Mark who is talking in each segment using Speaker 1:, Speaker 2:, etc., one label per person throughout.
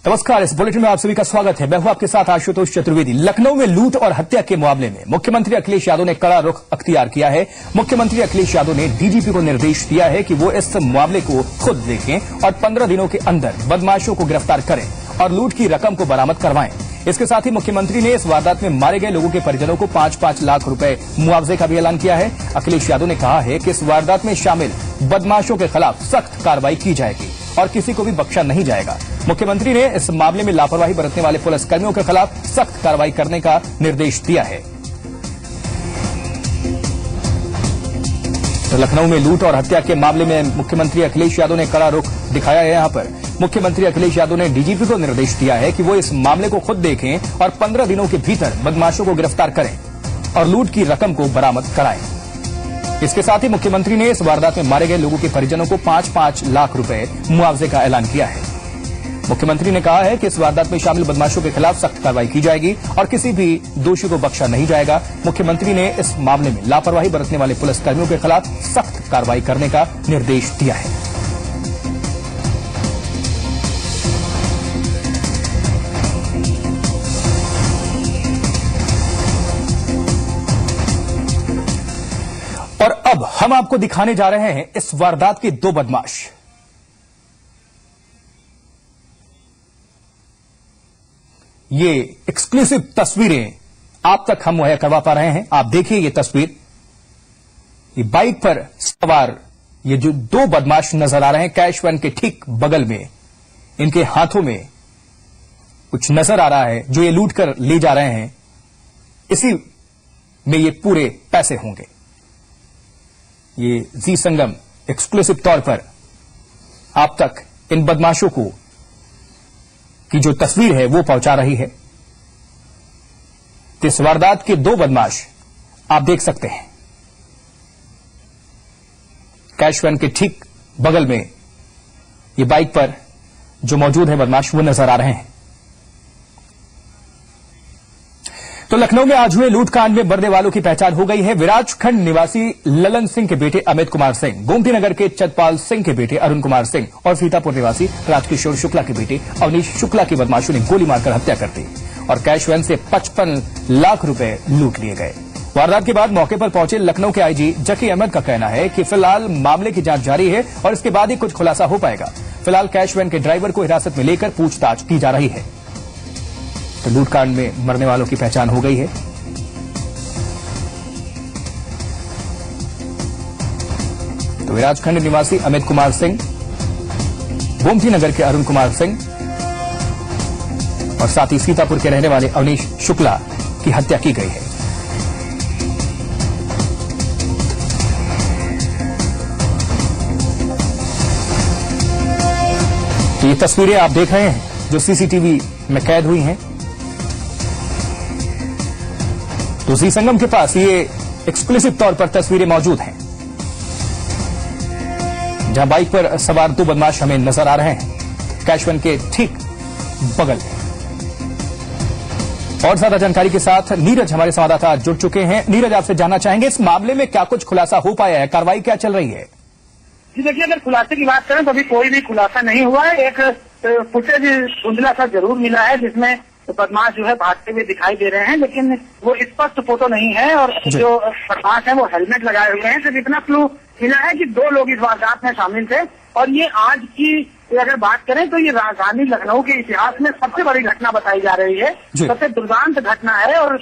Speaker 1: नमस्कार, इस बुलेटिन में आप सभी का स्वागत है। मैं हूं आपके साथ आशुतोष चतुर्वेदी। लखनऊ में लूट और हत्या के मामले में मुख्यमंत्री अखिलेश यादव ने कड़ा रुख अख्तियार किया है। मुख्यमंत्री अखिलेश यादव ने डीजीपी को निर्देश दिया है कि वो इस मामले को खुद देखें और 15 दिनों के अंदर बदमाशों को गिरफ्तार करें और लूट की रकम को बरामद करवाएं। इसके साथ ही मुख्यमंत्री ने इस वारदात में मारे गए लोगों के परिजनों को 5-5 लाख रुपए मुआवजे का भी ऐलान किया है। अखिलेश यादव ने कहा है कि इस वारदात में शामिल बदमाशों के खिलाफ सख्त कार्रवाई की जाएगी और किसी को भी बख्शा नहीं जाएगा। मुख्यमंत्री ने इस मामले में लापरवाही बरतने वाले पुलिसकर्मियों के खिलाफ सख्त कार्रवाई करने का निर्देश दिया है। तो लखनऊ में लूट और हत्या के मामले में मुख्यमंत्री अखिलेश यादव ने कड़ा रुख दिखाया है। यहां पर मुख्यमंत्री अखिलेश यादव ने डीजीपी को निर्देश दिया है कि वो इस मामले को खुद देखें और 15 दिनों के भीतर बदमाशों को गिरफ्तार करें और लूट की रकम को बरामद कराएं। इसके साथ ही मुख्यमंत्री ने इस वारदात में मारे गए लोगों के परिजनों को 5-5 लाख रुपए मुआवजे का ऐलान किया है। मुख्यमंत्री ने कहा है कि इस वारदात में शामिल बदमाशों के खिलाफ सख्त कार्रवाई की जाएगी और किसी भी दोषी को बख्शा नहीं जाएगा। मुख्यमंत्री ने इस मामले में लापरवाही बरतने वाले पुलिसकर्मियों के खिलाफ सख्त कार्रवाई करने का निर्देश दिया है। और अब हम आपको दिखाने जा रहे हैं इस वारदात के दो बदमाश। ये एक्सक्लूसिव तस्वीरें आप तक हम मुहैया करवा पा रहे हैं। आप देखिए ये तस्वीर, ये बाइक पर सवार ये जो दो बदमाश नजर आ रहे हैं, कैश वैन के ठीक बगल में इनके हाथों में कुछ नजर आ रहा है जो ये लूट कर ले जा रहे हैं। इसी में ये पूरे पैसे होंगे। ये जी संगम एक्सक्लूसिव तौर पर आप तक इन बदमाशों को की जो तस्वीर है वो पहुंचा रही है। इस वारदात के दो बदमाश आप देख सकते हैं। कैश वैन के ठीक बगल में ये बाइक पर जो मौजूद है बदमाश वो नजर आ रहे हैं। तो लखनऊ में आज हुए लूटकांड में मरने वालों की पहचान हो गई है। विराजखंड निवासी ललन सिंह के बेटे अमित कुमार सिंह, गोमती नगर के चतपाल सिंह के बेटे अरुण कुमार सिंह और सीतापुर निवासी राजकिशोर शुक्ला के बेटे अवनीश शुक्ला की बदमाशों ने गोली मारकर हत्या कर दी और कैश वैन से 55 लाख रुपए लूट लिए गए। वारदात के बाद मौके पर पहुंचे लखनऊ के आईजी जकी अहमद का कहना है कि फिलहाल मामले की जांच जारी है और इसके बाद ही कुछ खुलासा हो पाएगा। फिलहाल कैश वैन के ड्राइवर को हिरासत में लेकर पूछताछ की जा रही है। तो लूटकांड में मरने वालों की पहचान हो गई है। तो विराजखंड निवासी अमित कुमार सिंह, गोमती नगर के अरुण कुमार सिंह और साथ ही सीतापुर के रहने वाले अवनीश शुक्ला की हत्या की गई है। तो ये तस्वीरें आप देख रहे हैं जो सीसीटीवी में कैद हुई हैं। तो जी संगम के पास ये एक्सक्लूसिव तौर पर तस्वीरें मौजूद हैं जहां बाइक पर सवार दो बदमाश हमें नजर आ रहे हैं कैश वैन के ठीक बगल में। और ज्यादा जानकारी के साथ नीरज हमारे संवाददाता जुड़ चुके हैं। नीरज, आपसे जानना चाहेंगे इस मामले में क्या कुछ खुलासा हो पाया है, कार्रवाई क्या चल रही है?
Speaker 2: जी देखिए, अगर खुलासे की बात करें तो अभी कोई भी खुलासा नहीं हुआ है। एक फुटेज धुंधला सा जरूर मिला है जिसमें बदमाश जो है भागते हुए दिखाई दे रहे हैं, लेकिन वो स्पष्ट फोटो नहीं है और जो बदमाश है वो हेलमेट लगाए हुए हैं। सिर्फ इतना क्लू मिला है कि 2 लोग इस वारदात में शामिल थे और ये आज की अगर बात करें तो ये राजधानी लखनऊ के इतिहास में सबसे बड़ी घटना बताई जा रही है। सबसे दुर्दांत घटना है और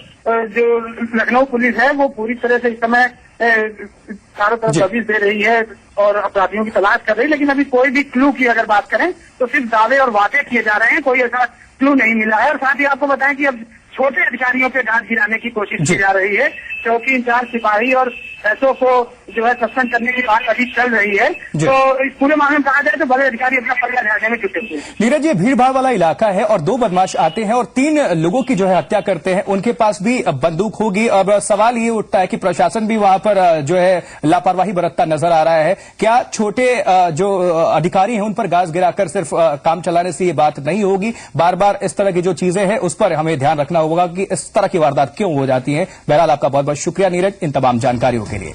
Speaker 2: जो लखनऊ पुलिस है वो पूरी तरह से इस समय चारों तरफ दबिश दे रही है और अपराधियों की तलाश कर रही है। लेकिन अभी कोई भी क्लू की अगर बात करें तो सिर्फ दावे और वादे किए जा रहे हैं, कोई ऐसा क्लू नहीं मिला है। और साथ ही आपको बताएं कि अब छोटे अधिकारियों पे घात गिराने की कोशिश की जा रही है। चौकी इंचार्ज सिपाही और एसओ को जो है सस्पेंड करने की बात अभी चल रही है। तो इस पूरे मामले में कहा जाए तो बड़े अधिकारी अपना पल्ला झाड़ने में जुटे हुए हैं।
Speaker 1: नीरज, ये भीड़ भाड़ वाला इलाका है और 2 बदमाश आते हैं और 3 लोगों की जो है हत्या करते हैं। उनके पास भी बंदूक होगी। अब सवाल ये उठता है कि प्रशासन भी वहां पर जो है लापरवाही बरतता नजर आ रहा है। क्या छोटे जो अधिकारी हैं उन पर गाज गिराकर सिर्फ काम चलाने से ये बात नहीं होगी? बार बार इस तरह की जो चीजें हैं उस पर हमें ध्यान रखना होगा कि इस तरह की वारदात क्यों हो जाती हैं। बहरहाल आपका बहुत बहुत शुक्रिया नीरज इन तमाम जानकारियों के लिए।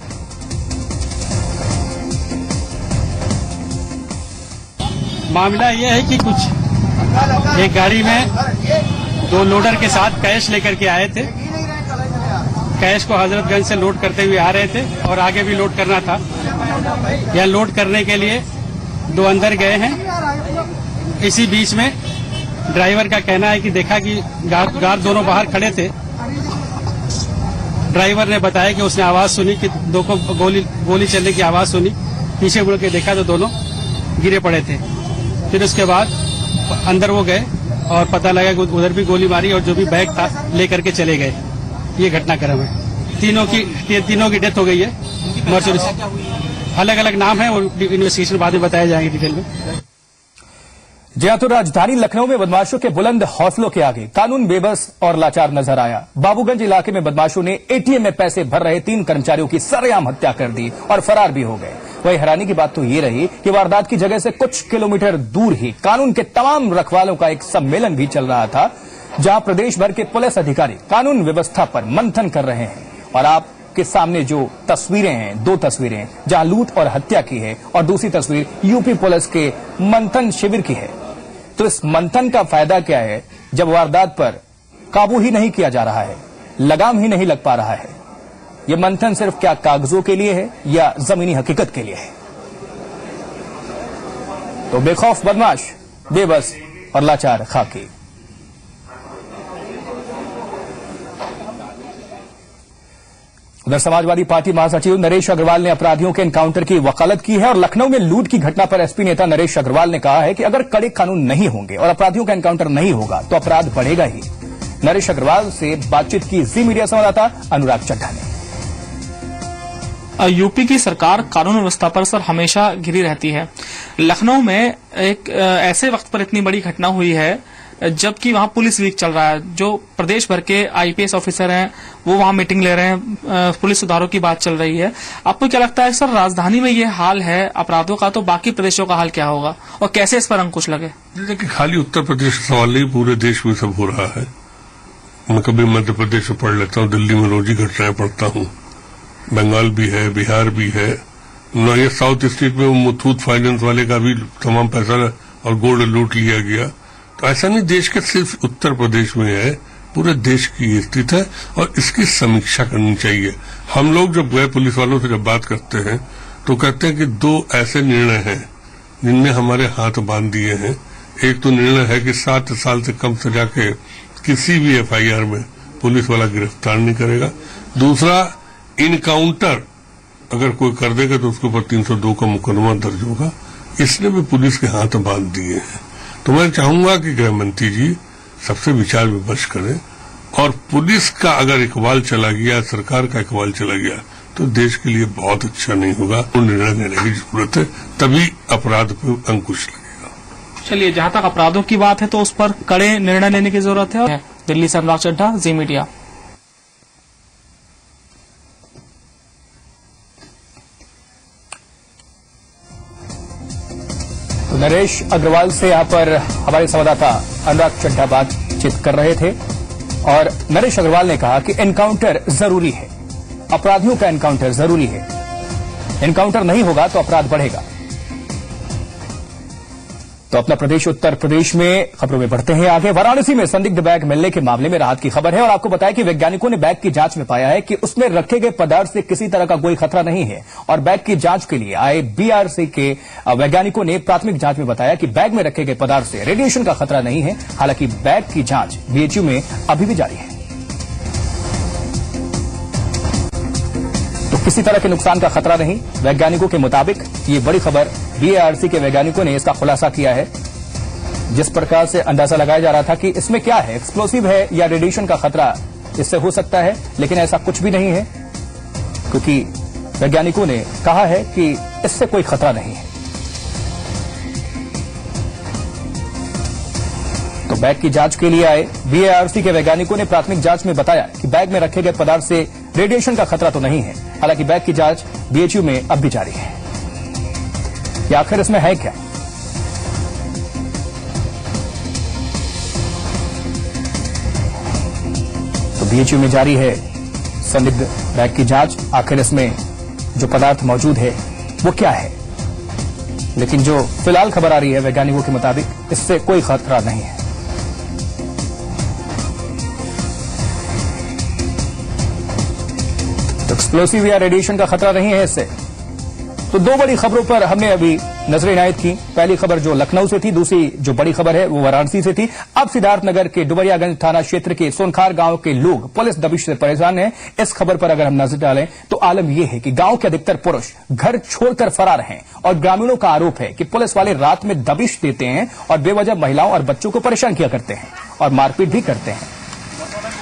Speaker 3: मामला यह है कि कुछ एक गाड़ी में 2 लोडर के साथ कैश लेकर के आए थे। कैश को हजरतगंज से लोड करते हुए आ रहे थे और आगे भी लोड करना था। यह लोड करने के लिए 2 अंदर गए हैं। इसी बीच में ड्राइवर का कहना है कि देखा कि गार्ड दोनों बाहर खड़े थे। ड्राइवर ने बताया कि उसने आवाज सुनी कि 2 को गोली चलने की आवाज सुनी। पीछे मुड़ के देखा तो दोनों गिरे पड़े थे। फिर उसके बाद अंदर वो गए और पता लगा कि उधर भी गोली मारी और जो भी बैग था लेकर के चले गए। ये घटनाक्रम है। तीनों की डेथ हो गई है। मर्चुरी अलग अलग नाम है और इन्वेस्टिगेशन बाद में बताए जाएंगे डिटेल में।
Speaker 1: जहां तो राजधानी लखनऊ में बदमाशों के बुलंद हौसलों के आगे कानून बेबस और लाचार नजर आया। बाबूगंज इलाके में बदमाशों ने एटीएम में पैसे भर रहे 3 कर्मचारियों की सरेआम हत्या कर दी और फरार भी हो गए। वही हैरानी की बात तो ये रही कि वारदात की जगह से कुछ किलोमीटर दूर ही कानून के तमाम रखवालों का एक सम्मेलन भी चल रहा था, जहां प्रदेश भर के पुलिस अधिकारी कानून व्यवस्था पर मंथन कर रहे हैं। और आपके सामने जो तस्वीरें हैं, 2 तस्वीरें जहां लूट और हत्या की है और दूसरी तस्वीर यूपी पुलिस के मंथन शिविर की है। तो इस मंथन का फायदा क्या है जब वारदात पर काबू ही नहीं किया जा रहा है, लगाम ही नहीं लग पा रहा है? ये मंथन सिर्फ क्या कागजों के लिए है या जमीनी हकीकत के लिए है? तो बेखौफ बदमाश, बेबस और लाचार खाकी। उधर समाजवादी पार्टी महासचिव नरेश अग्रवाल ने अपराधियों के एनकाउंटर की वकालत की है और लखनऊ में लूट की घटना पर एसपी नेता नरेश अग्रवाल ने कहा है कि अगर कड़े कानून नहीं होंगे और अपराधियों का एनकाउंटर नहीं होगा तो अपराध बढ़ेगा ही। नरेश अग्रवाल से बातचीत की जी मीडिया संवाददाता अनुराग चड्ढा ने।
Speaker 4: यूपी की सरकार कानून व्यवस्था पर सर हमेशा घिरी रहती है। लखनऊ में एक ऐसे वक्त पर इतनी बड़ी घटना हुई है जबकि वहां पुलिस वीक चल रहा है। जो प्रदेश भर के आईपीएस ऑफिसर हैं वो वहां मीटिंग ले रहे हैं, पुलिस सुधारों की बात चल रही है। आपको क्या लगता है सर, राजधानी में ये हाल है अपराधों का, तो बाकी प्रदेशों का हाल क्या होगा और कैसे इस पर अंकुश लगे?
Speaker 5: देखिए, खाली उत्तर प्रदेश का सवाल नहीं, पूरे देश में सब हो रहा है। मैं कभी मध्य प्रदेश से पढ़ लेता हूँ, दिल्ली में रोज ही घटनाएं पढ़ता हूँ। बंगाल भी है, बिहार भी है। ये साउथ स्टेट में मुथूट फाइनेंस वाले का भी तमाम पैसा और गोल्ड लूट लिया गया। तो ऐसा नहीं देश के सिर्फ उत्तर प्रदेश में है, पूरे देश की स्थिति है और इसकी समीक्षा करनी चाहिए। हम लोग जब गए पुलिस वालों से जब बात करते हैं तो कहते हैं कि 2 ऐसे निर्णय हैं जिनमें हमारे हाथ बांध दिए हैं। एक तो निर्णय है कि 7 साल से कम सजा के किसी भी एफआईआर में पुलिस वाला गिरफ्तार नहीं करेगा। दूसरा, इनकाउंटर अगर कोई कर देगा तो उसके ऊपर 302 का मुकदमा दर्ज होगा। इसने भी पुलिस के हाथ बांध दिए हैं। तो मैं चाहूंगा कि गृह मंत्री जी सबसे विचार विमर्श करें और पुलिस का अगर इकबाल चला गया, सरकार का इकबाल चला गया तो देश के लिए बहुत अच्छा नहीं होगा। वो निर्णय लेने की जरूरत है, तभी अपराध पर अंकुश लगेगा।
Speaker 4: चलिए, जहां तक अपराधों की बात है तो उस पर कड़े निर्णय लेने की जरूरत है। दिल्ली से अनुराग चड्ढा, जी मीडिया।
Speaker 1: तो नरेश अग्रवाल से यहां पर हमारे संवाददाता अनुराग चड्ढा बातचीत कर रहे थे और नरेश अग्रवाल ने कहा कि एनकाउंटर जरूरी है, अपराधियों का एनकाउंटर जरूरी है। एनकाउंटर नहीं होगा तो अपराध बढ़ेगा। तो अपना प्रदेश उत्तर प्रदेश में खबरों में बढ़ते हैं आगे। वाराणसी में संदिग्ध बैग मिलने के मामले में राहत की खबर है और आपको बताया कि वैज्ञानिकों ने बैग की जांच में पाया है कि उसमें रखे गए पदार्थ से किसी तरह का कोई खतरा नहीं है। और बैग की जांच के लिए आए बीआरसी के वैज्ञानिकों ने प्राथमिक जांच में बताया कि बैग में रखे गए पदार्थ से रेडिएशन का खतरा नहीं है। हालांकि बैग की जांच बीएचयू में अभी भी जारी है। तो किसी तरह के नुकसान का खतरा नहीं वैज्ञानिकों के मुताबिक। ये बड़ी खबर, बीआरसी के वैज्ञानिकों ने इसका खुलासा किया है। जिस प्रकार से अंदाजा लगाया जा रहा था कि इसमें क्या है, एक्सप्लोसिव है या रेडिएशन का खतरा इससे हो सकता है, लेकिन ऐसा कुछ भी नहीं है क्योंकि वैज्ञानिकों ने कहा है कि इससे कोई खतरा नहीं है। तो बैग की जांच के लिए आए बीआरसी के वैज्ञानिकों ने प्राथमिक जांच में बताया कि बैग में रखे गए पदार्थ से रेडिएशन का खतरा तो नहीं है। हालांकि बैग की जांच बीएचयू में अब भी जारी है। या आखिर इसमें है क्या? तो बीएचयू में जारी है संदिग्ध बैग की जांच। आखिर इसमें जो पदार्थ मौजूद है वो क्या है? लेकिन जो फिलहाल खबर आ रही है वैज्ञानिकों के मुताबिक इससे कोई खतरा नहीं है। तो एक्सप्लोसिव या रेडिएशन का खतरा नहीं है इससे। तो दो बड़ी खबरों पर हमने अभी नजर इनायत की। पहली खबर जो लखनऊ से थी, दूसरी जो बड़ी खबर है वो वाराणसी से थी। अब सिद्धार्थनगर के डुबरियागंज थाना क्षेत्र के सोनखार गांव के लोग पुलिस दबिश से परेशान हैं। इस खबर पर अगर हम नजर डालें तो आलम यह है कि गांव के अधिकतर पुरुष घर छोड़कर फरार हैं और ग्रामीणों का आरोप है कि पुलिस वाले रात में दबिश देते हैं और बेवजह महिलाओं और बच्चों को परेशान किया करते हैं और मारपीट भी करते हैं।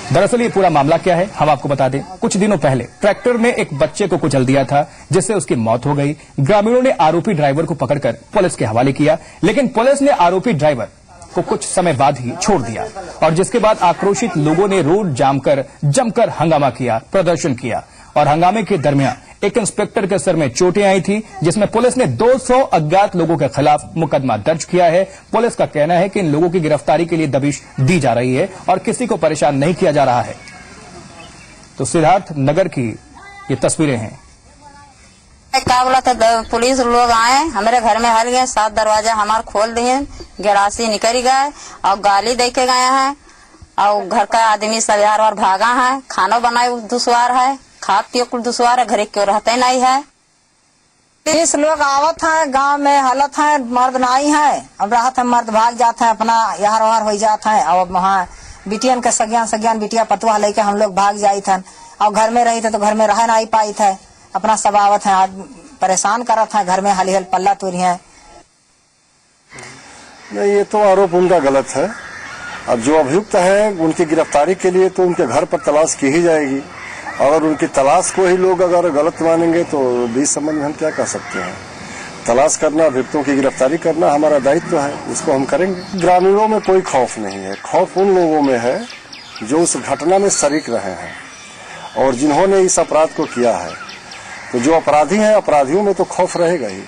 Speaker 1: दरअसल ये पूरा मामला क्या है हम आपको बता दें। कुछ दिनों पहले ट्रैक्टर ने एक बच्चे को कुचल दिया था जिससे उसकी मौत हो गई। ग्रामीणों ने आरोपी ड्राइवर को पकड़कर पुलिस के हवाले किया, लेकिन पुलिस ने आरोपी ड्राइवर को कुछ समय बाद ही छोड़ दिया और जिसके बाद आक्रोशित लोगों ने रोड जाम कर जमकर हंगामा किया, प्रदर्शन किया और हंगामे के दरमियान एक इंस्पेक्टर के सर में चोटें आई थी, जिसमें पुलिस ने 200 अज्ञात लोगों के खिलाफ मुकदमा दर्ज किया है। पुलिस का कहना है कि इन लोगों की गिरफ्तारी के लिए दबिश दी जा रही है और किसी को परेशान नहीं किया जा रहा है। तो सिद्धार्थनगर की ये तस्वीरें हैं।
Speaker 6: क्या बोला था, पुलिस लोग आए हमारे घर में हल गए, 7 दरवाजा हमारे खोल दिए, गिरासी निकल गए और गाली दे के गए हैं और घर का आदमी सब यार और भागा है। खाना बनाए दुश्वार है, खा पियो कुल दुश्वार है, घरे क्यों रहते नहीं है। 30 लोग आवत हैं, गांव में हालत है, मर्द नहीं है। अब राहत है, मर्द भाग जाते हैं, अपना यार वार हो जाते हैं। और वहाँ बिटियन के सज्ञान बिटिया पतुआ लेके हम लोग भाग जाये थे और घर में रही थे तो घर में रह नहीं पाई थे। अपना सब आवत है, आज परेशान करत है, घर में हली पल्ला तोड़ी है।
Speaker 7: नहीं, ये तो आरोप उनका गलत है। अब जो अभियुक्त है उनकी गिरफ्तारी के लिए तो उनके घर पर तलाश की ही जाएगी। अगर उनकी तलाश को ही लोग अगर गलत मानेंगे तो इस संबंध में हम क्या कर सकते हैं। तलाश करना, अभियुक्तों की गिरफ्तारी करना हमारा दायित्व है, उसको हम करेंगे। ग्रामीणों में कोई खौफ नहीं है, खौफ उन लोगों में है जो उस घटना में शरीक रहे हैं और जिन्होंने इस अपराध को किया है। तो जो अपराधी हैं, अपराधियों में तो खौफ रहेगा ही।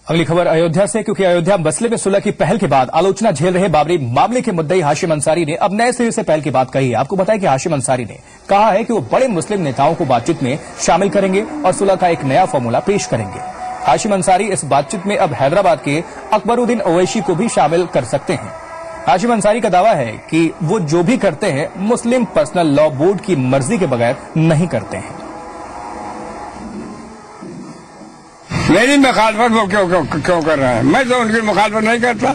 Speaker 1: अगली खबर अयोध्या से, क्योंकि अयोध्या मसले में सुलह की पहल के बाद आलोचना झेल रहे बाबरी मामले के मुद्दई हाशिम अंसारी ने अब नए सिरे से पहल की बात कही है। आपको बताया कि हाशिम अंसारी ने कहा है कि वो बड़े मुस्लिम नेताओं को बातचीत में शामिल करेंगे और सुलह का एक नया फॉर्मूला पेश करेंगे। हाशिम अंसारी इस बातचीत में अब हैदराबाद के अकबरुद्दीन ओवैसी को भी शामिल कर सकते हैं। हाशिम अंसारी का दावा है कि वो जो भी करते हैं मुस्लिम पर्सनल लॉ बोर्ड की मर्जी के बगैर नहीं करते हैं।
Speaker 8: मेरी मुखालफत वो क्यों कर रहा है? मैं तो उनकी मुखालफत नहीं करता।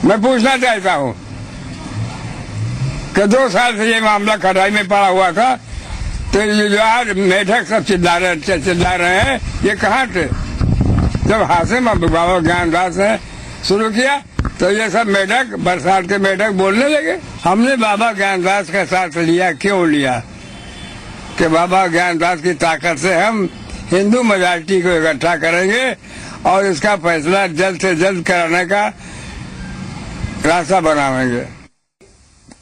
Speaker 8: मैं पूछना चाहता हूँ कि 2 साल से ये मामला कड़ाई में पड़ा हुआ था, तो ये जो आज मेढक सब चिल्ला रहे हैं, ये कहाँ थे? जब हाशिम बाबा ज्ञानदास ने शुरू किया तो ये सब मेढक, बरसात के मेढक बोलने लगे। हमने बाबा ज्ञानदास का साथ लिया, क्यों लिया? कि बाबा ज्ञानदास की ताकत से हम हिंदू मेजॉरिटी को इकट्ठा करेंगे और इसका फैसला जल्द से जल्द कराने का रास्ता बनाएंगे।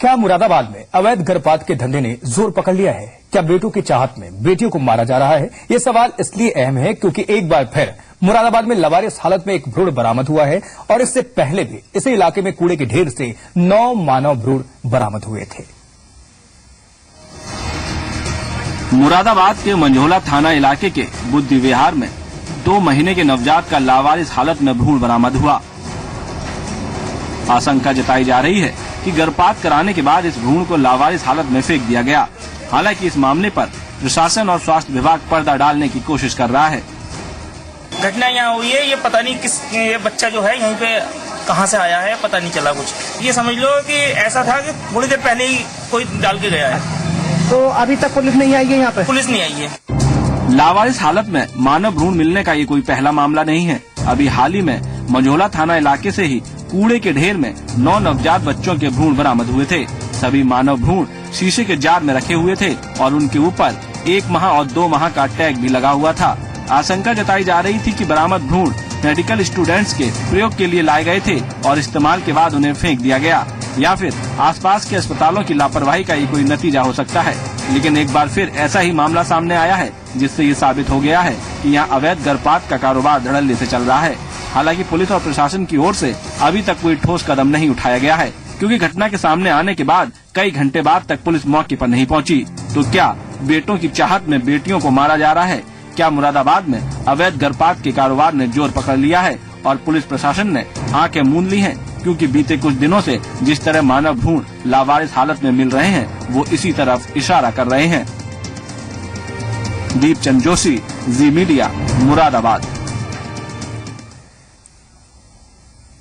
Speaker 1: क्या मुरादाबाद में अवैध गर्भपात के धंधे ने जोर पकड़ लिया है? क्या बेटों की चाहत में बेटियों को मारा जा रहा है? ये सवाल इसलिए अहम है क्योंकि एक बार फिर मुरादाबाद में लवारिस हालत में एक भ्रूण बरामद हुआ है और इससे पहले भी इसी इलाके में कूड़े के ढेर से 9 मानव भ्रूण बरामद हुए थे।
Speaker 9: मुरादाबाद के मंझोला थाना इलाके के बुद्धि विहार में 2 महीने के नवजात का लावारिस हालत में भ्रूण बरामद हुआ। आशंका जताई जा रही है कि गर्भपात कराने के बाद इस भ्रूण को लावारिस हालत में फेंक दिया गया। हालांकि इस मामले पर प्रशासन और स्वास्थ्य विभाग पर्दा डालने की कोशिश कर रहा है।
Speaker 10: घटना यहाँ हुई है, ये पता नहीं किस, ये बच्चा जो है यहीं पे कहाँ से आया है पता नहीं चला कुछ। ये समझ लो कि ऐसा था कि थोड़ी देर पहले ही कोई डाल के गया है।
Speaker 2: तो अभी तक पुलिस नहीं आई है यहाँ पे?
Speaker 10: पुलिस नहीं आई है।
Speaker 9: लावारिस हालत में मानव भ्रूण मिलने का ये कोई पहला मामला नहीं है। अभी हाल ही में मंझोला थाना इलाके से ही कूड़े के ढेर में 9 नवजात बच्चों के भ्रूण बरामद हुए थे। सभी मानव भ्रूण शीशे के जार में रखे हुए थे और उनके ऊपर 1 माह और 2 माह का टैग भी लगा हुआ था। आशंका जताई जा रही थी कि बरामद भ्रूण मेडिकल स्टूडेंट्स के प्रयोग के लिए लाए गए थे और इस्तेमाल के बाद उन्हें फेंक दिया गया, या फिर आसपास के अस्पतालों की लापरवाही का ये कोई नतीजा हो सकता है। लेकिन एक बार फिर ऐसा ही मामला सामने आया है जिससे ये साबित हो गया है कि यहाँ अवैध गर्भपात का कारोबार धड़ल्ले से चल रहा है। हालांकि पुलिस और प्रशासन की ओर से अभी तक कोई ठोस कदम नहीं उठाया गया है, क्योंकि घटना के सामने आने के बाद कई घंटे बाद तक पुलिस मौके पर नहीं पहुंची। तो क्या बेटों की चाहत में बेटियों को मारा जा रहा है? क्या मुरादाबाद में अवैध गर्भपात के कारोबार ने जोर पकड़ लिया है और पुलिस प्रशासन ने आंखें मूंद ली हैं, क्योंकि बीते कुछ दिनों से जिस तरह मानव भ्रूण लावारिस हालत में मिल रहे हैं वो इसी तरफ इशारा कर रहे हैं। दीपचंद जोशी, जी मीडिया, मुरादाबाद।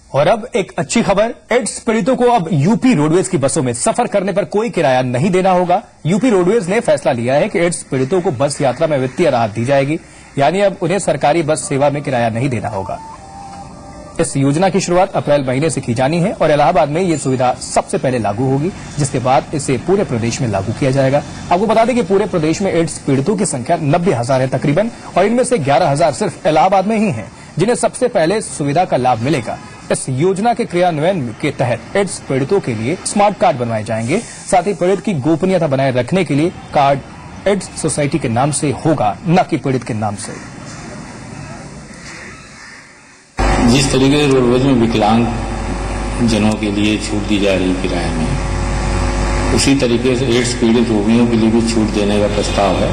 Speaker 1: और अब एक अच्छी खबर, एड्स पीड़ितों को अब यूपी रोडवेज की बसों में सफर करने पर कोई किराया नहीं देना होगा। यूपी रोडवेज ने फैसला लिया है कि एड्स पीड़ितों को बस यात्रा में वित्तीय राहत दी जाएगी, यानी अब उन्हें सरकारी बस सेवा में किराया नहीं देना होगा। इस योजना की शुरुआत अप्रैल महीने से की जानी है और इलाहाबाद में ये सुविधा सबसे पहले लागू होगी, जिसके बाद इसे पूरे प्रदेश में लागू किया जाएगा। आपको बता दें कि पूरे प्रदेश में एड्स पीड़ितों की संख्या 90,000 है तकरीबन, और इनमें से 11,000 सिर्फ इलाहाबाद में ही हैं, जिन्हें सबसे पहले सुविधा का लाभ मिलेगा। इस योजना के क्रियान्वयन के तहत एड्स पीड़ितों के लिए स्मार्ट कार्ड बनवाए जाएंगे। साथ ही पीड़ित की गोपनीयता बनाए रखने के लिए कार्ड एड्स सोसाइटी के नाम से होगा, न कि पीड़ित के नाम से।
Speaker 11: जिस तरीके से रोडवेज में विकलांग जनों के लिए छूट दी जा रही किराए में, उसी तरीके से एड्स पीड़ित रोगियों के लिए भी छूट देने का प्रस्ताव है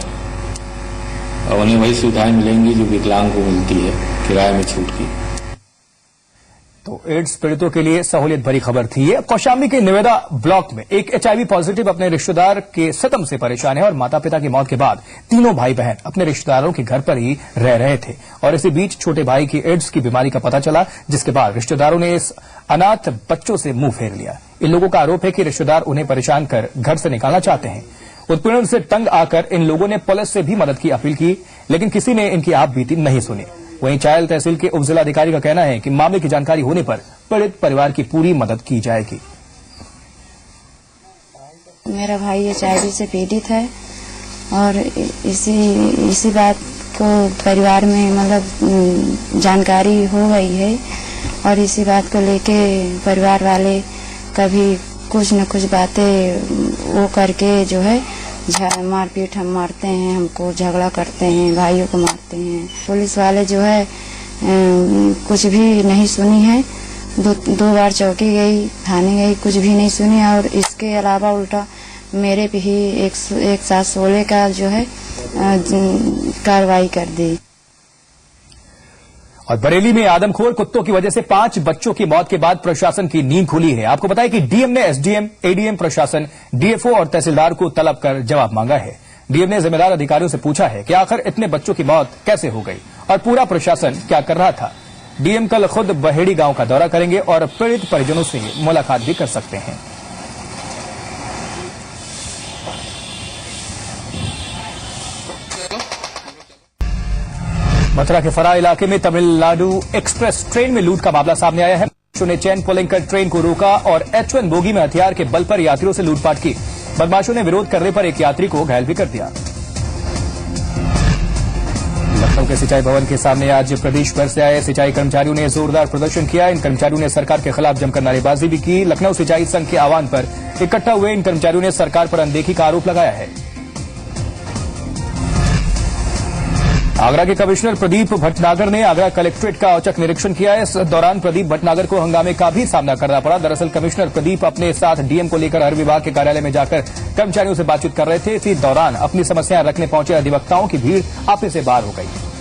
Speaker 11: और उन्हें वही सुविधाएं मिलेंगी जो विकलांग को मिलती है किराए में छूट की।
Speaker 1: तो एड्स पीड़ितों के लिए सहूलियत भरी खबर थी ये। कौशाम्बी के निवेदा ब्लॉक में एक HIV पॉजिटिव अपने रिश्तेदार के सितम से परेशान है और माता पिता की मौत के बाद तीनों भाई बहन अपने रिश्तेदारों के घर पर ही रह रहे थे और इसी बीच छोटे भाई की एड्स की बीमारी का पता चला, जिसके बाद रिश्तेदारों ने इस अनाथ बच्चों से मुंह फेर लिया। इन लोगों का आरोप है कि रिश्तेदार उन्हें परेशान कर घर से निकालना चाहते हैं। उत्पीड़न से तंग आकर इन लोगों ने पुलिस से भी मदद की अपील की, लेकिन किसी ने इनकी आप बीती नहीं सुनी। वहीं चायल तहसील के उपजिलाधिकारी का कहना है कि मामले की जानकारी होने पर पीड़ित परिवार की पूरी मदद की जाएगी।
Speaker 12: मेरा भाई HIV से पीड़ित है और इसी बात को परिवार में मतलब जानकारी हो गई है और इसी बात को लेके परिवार वाले कभी कुछ न कुछ बातें वो करके जो है मारपीट हम मारते हैं, हमको झगड़ा करते हैं, भाइयों को मारते हैं। पुलिस वाले जो है कुछ भी नहीं सुनी है, दो बार चौकी गई, थाने गई, कुछ भी नहीं सुनी और इसके अलावा उल्टा मेरे पे ही 116 का जो है कार्रवाई कर दी।
Speaker 1: और बरेली में आदमखोर कुत्तों की वजह से 5 बच्चों की मौत के बाद प्रशासन की नींद खुली है। आपको बताया कि डीएम ने एसडीएम, एडीएम, प्रशासन, डीएफओ और तहसीलदार को तलब कर जवाब मांगा है। डीएम ने जिम्मेदार अधिकारियों से पूछा है कि आखिर इतने बच्चों की मौत कैसे हो गई और पूरा प्रशासन क्या कर रहा था। डीएम कल खुद बहेड़ी गांव का दौरा करेंगे और पीड़ित परिजनों से मुलाकात भी कर सकते हैं। मथुरा के फरा इलाके में तमिलनाडु एक्सप्रेस ट्रेन में लूट का मामला सामने आया है। बदमाशों ने चैन पुलिंग कर ट्रेन को रोका और H1 बोगी में हथियार के बल पर यात्रियों से लूटपाट की। बदमाशों ने विरोध करने पर एक यात्री को घायल भी कर दिया। लखनऊ के सिंचाई भवन के सामने आज प्रदेश भर से आए सिंचाई कर्मचारियों ने जोरदार प्रदर्शन किया। इन कर्मचारियों ने सरकार के खिलाफ जमकर नारेबाजी भी की। लखनऊ सिंचाई संघ के आह्वान पर इकट्ठा हुए इन कर्मचारियों ने सरकार पर अनदेखी का आरोप लगाया है। आगरा के कमिश्नर प्रदीप भटनागर ने आगरा कलेक्ट्रेट का औचक निरीक्षण किया। इस दौरान प्रदीप भटनागर को हंगामे का भी सामना करना पड़ा। दरअसल कमिश्नर प्रदीप अपने साथ डीएम को लेकर हर विभाग के कार्यालय में जाकर कर्मचारियों से बातचीत कर रहे थे। इसी दौरान अपनी समस्याएं रखने पहुंचे अधिवक्ताओं की भीड़ आपे से बाहर हो गई।